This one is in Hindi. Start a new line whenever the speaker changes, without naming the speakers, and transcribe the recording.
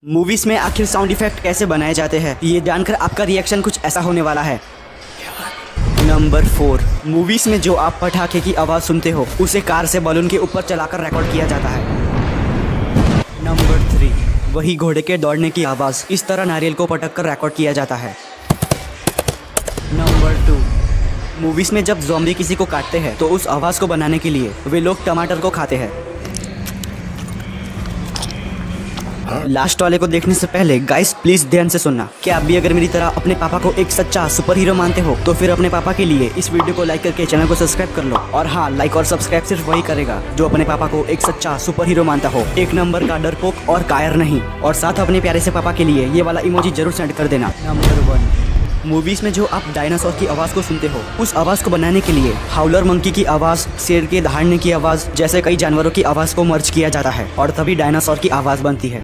मूवीज में आखिर साउंड इफेक्ट कैसे बनाए जाते हैं, ये जानकर आपका रिएक्शन कुछ ऐसा होने वाला है। नंबर 4, मूवीज में जो आप पटाखे की आवाज़ सुनते हो उसे कार से बलून के ऊपर चलाकर रिकॉर्ड किया जाता है। नंबर 3, वही घोड़े के दौड़ने की आवाज़ इस तरह नारियल को पटक कर रिकॉर्ड किया जाता है। नंबर 2, मूवीज में जब ज़ॉम्बी किसी को काटते हैं तो उस आवाज़ को बनाने के लिए वे लोग टमाटर को खाते हैं। लास्ट वाले को देखने से पहले गाइस प्लीज ध्यान से सुनना। क्या आप भी अगर मेरी तरह अपने पापा को एक सच्चा सुपर हीरो मानते हो तो फिर अपने पापा के लिए इस वीडियो को लाइक करके चैनल को सब्सक्राइब कर लो। और हाँ, लाइक और सब्सक्राइब सिर्फ वही करेगा जो अपने पापा को एक सच्चा सुपर हीरो मानता हो, एक नंबर का डरपोक और कायर नहीं। और साथ अपने प्यारे से पापा के लिए ये वाला इमोजी जरूर सेंड कर देना। नंबर 1, मूवीज में जो आप डायनासोर की आवाज़ को सुनते हो उस आवाज़ को बनाने के लिए हाउलर मंकी की आवाज़, शेर के दहाड़ने की आवाज़ जैसे कई जानवरों की आवाज़ को मर्ज किया जाता है और तभी डायनासोर की आवाज़ बनती है।